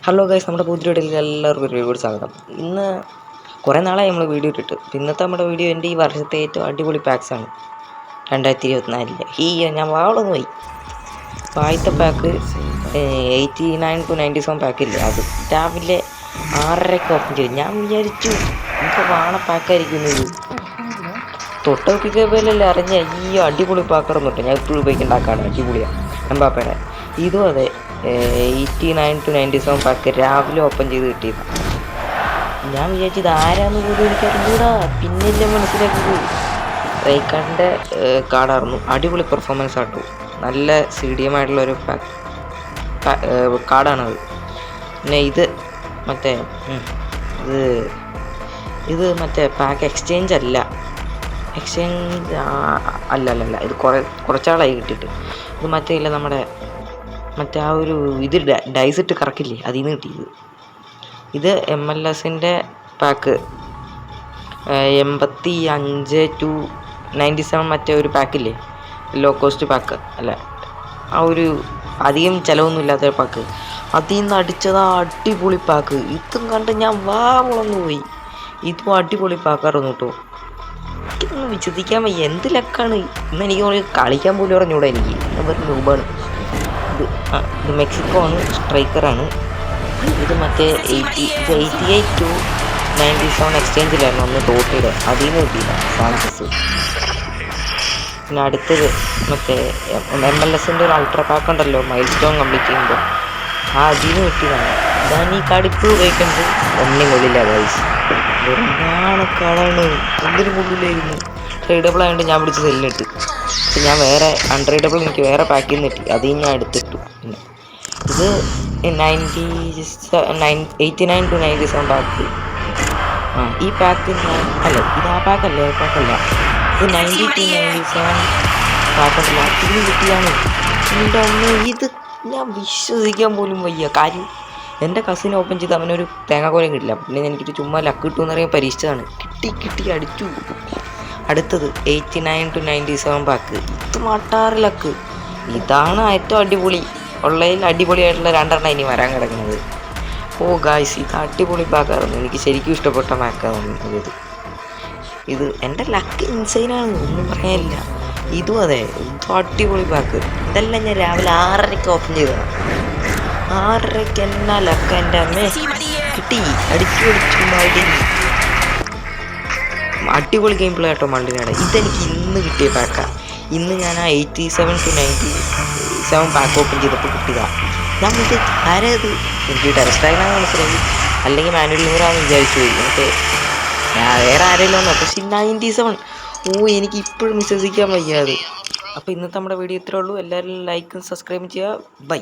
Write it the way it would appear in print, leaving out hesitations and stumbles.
Hello guys, നമ്മുടെ പുതിയ വീഡിയോയിലേക്ക് എല്ലാവർക്കും ഒരു വീഡിയോ സ്വാഗതം. ഇന്ന് കുറേ നാളായി നമ്മൾ വീഡിയോ ഇട്ടിട്ട്. ഇന്നത്തെ നമ്മുടെ വീഡിയോ എൻ്റെ ഈ വർഷത്തെ ഏറ്റവും അടിപൊളി പാക്സാണ് 2024. ഞാൻ വാളൊന്ന് പോയി. അപ്പോൾ ആദ്യത്തെ പാക്ക് 89 to 97 പാക്കില്ലേ, അത് രാവിലെ 6:30 ഓപ്പൺ ചെയ്തു. ഞാൻ വിചാരിച്ചു നമുക്ക് വാണ പാക്കായിരിക്കുന്നത്. തൊട്ടൊപ്പിക്കല്ലേ അറിഞ്ഞ ഈ അടിപൊളി പാക്കറൊന്നും ഞാൻ എപ്പോഴും ഉപയോഗിക്കേണ്ടാക്കാണ്. അടിപൊളിയാണ് എംബാപ്പയുടെ. ഇതും അതെ, 89 to 97 പാക്ക് രാവിലെ ഓപ്പൺ ചെയ്ത് കിട്ടിയത്. ഞാൻ വിചാരിച്ചത് ആരാന്ന് പോലും എനിക്കറിഞ്ഞൂടാ. പിന്നെല്ലാം മനസ്സിലാക്കിയത് റൈക്കാർഡിൻ്റെ കാർഡായിരുന്നു. അടിപൊളി പെർഫോമൻസ് ആട്ടോ, നല്ല CDM ആയിട്ടുള്ളൊരു കാർഡാണത്. പിന്നെ ഇത് മറ്റേ പാക്ക് എക്സ്ചേഞ്ച് അല്ല, അല്ല ഇത് കുറച്ചാളായി കിട്ടിയിട്ട്. ഇത് ഇല്ല, മറ്റേ ആ ഒരു ഇത് ഡൈസ് ഇട്ട് കറക്കില്ലേ, അതിൽ നിന്ന് കിട്ടിയത്. ഇത് MLS-ൻ്റെ പാക്ക് 85 to 97 മറ്റേ ഒരു പാക്കില്ലേ, ലോ കോസ്റ്റ് പാക്ക് അല്ല, ആ ഒരു അധികം ചിലവൊന്നും ഇല്ലാത്ത പാക്ക്, അതിൽ നിന്ന് അടിച്ചതാ അടിപൊളി പാക്ക്. ഇതും കണ്ട് ഞാൻ വളർന്നു പോയി. ഇതും അടിപൊളി പാക്കായിരുന്നു കേട്ടോ. എനിക്കൊന്നും വിശ്വസിക്കാൻ വയ്യ, എന്ത് ലക്കാണ്. ഇന്ന് എനിക്ക് കളിക്കാൻ പോലും പറഞ്ഞൂടാ. എനിക്ക് വെറും രൂപമാണ്. ഇത് മെക്സിക്കോ ആണ്, സ്ട്രൈക്കറാണ്. ഇത് മറ്റേ 88 to 97 എക്സ്ചേഞ്ചിലായിരുന്നു ഒന്ന് ടോട്ടിയുടെ, അതിൽ നിന്ന് കിട്ടിയില്ല സാൻസസ്. പിന്നെ അടുത്തത് മറ്റേ MLS-ൻ്റെ ഒരു അൾട്രാ പാക്ക് ഉണ്ടല്ലോ, മൈൽ സ്റ്റോൺ കംപ്ലീറ്റ് ചെയ്യുമ്പോൾ, അതിൽ നിന്ന് കിട്ടിയതാണ്. ഞാൻ ഈ കാർഡ് ഇപ്പോൾ ഉപയോഗിക്കുന്നത് ഒന്നും കൊള്ളില്ല ഗൈസ്, വെറുതാണ് കാർഡാണ്. എന്തിനും കൊള്ളില്ലായിരുന്നു. ട്രേഡബിൾ ആയതുകൊണ്ട് ഞാൻ പിടിച്ച് സെല്ലിട്ട്. പക്ഷെ ഞാൻ വേറെ അൺട്രേഡബിൾ എനിക്ക് വേറെ പാക്കിൽ നിന്ന് കിട്ടി, അതിൽ ഞാൻ എടുത്തിട്ടു. പിന്നെ ഇത് 89 to 97 പാക്ക്. ഈ പാക്ക് അല്ല, ഇത് ആ പാക്കല്ല, ഇത് 90 to 97 പാക്കുണ്ടല്ല, ഇതിന് കിട്ടിയാണ്. എൻ്റെ അമ്മ, ഇത് ഞാൻ വിശ്വസിക്കാൻ പോലും വയ്യ. കാര്യം എൻ്റെ കസിൻ ഓപ്പൺ ചെയ്ത് അവനൊരു തേങ്ങാക്കോലം കിട്ടില്ല. പിന്നെ എനിക്കൊരു ചുമ്മാ ലക്ക് കിട്ടുമെന്ന് പറയാൻ പരീക്ഷിച്ചതാണ്. കിട്ടി അടിച്ചു. അടുത്തത് 89 to 97 പാക്ക്. ഇത് മട്ടാറ് ലക്ക്. ഇതാണ് ഏറ്റവും അടിപൊളി ഉള്ളതിൽ അടിപൊളിയായിട്ടുള്ള 2 ഇനി വരാൻ കിടക്കുന്നത്. ഓ ഗായ്സ്, ഇത് അടിപൊളി പാക്കായിരുന്നു. എനിക്ക് ശരിക്കും ഇഷ്ടപ്പെട്ട പാക്കാണ് ഇത്. എൻ്റെ ലക്ക് ഇൻസൈനാണ്, ഒന്നും പറയാനില്ല. ഇതും അതെ, ഇത് അടിപൊളി പാക്ക്. ഇതെല്ലാം ഞാൻ രാവിലെ 6:30 ഓപ്പൺ ചെയ്തതാണ്. 6:30 എന്നാ ലക്ക. എൻ്റെ അമ്മേ, കിട്ടി. അടിച്ചു മടി. അടിപൊളി ഗെയിം പ്ലേ ആട്ടോ മള്ളിനാണ്. ഇതെനിക്ക് ഇന്ന് കിട്ടിയ പാക്കാണ്. ഇന്ന് ഞാൻ ആ 87 to 97 പാക്ക് ഓപ്പൺ ചെയ്തപ്പോൾ കിട്ടിയതാണ്. ഞാൻ ഇത് ആരത് എനിക്ക് ടെറസ്റ്റായിനാണ് മനസ്സിലായി, അല്ലെങ്കിൽ മാനുവൽ നൂറാന്ന് വിചാരിച്ചു പോയി. എന്നിട്ട് ഞാൻ വേറെ ആരെങ്കിലും വന്നു, പക്ഷേ 97. എനിക്ക് ഇപ്പോഴും വിശ്വസിക്കാൻ വയ്യാതെ. അപ്പോൾ ഇന്നത്തെ നമ്മുടെ വീഡിയോ ഇത്രേ ഉള്ളൂ. എല്ലാവരും ലൈക്കും സബ്സ്ക്രൈബും ചെയ്യുക. ബൈ.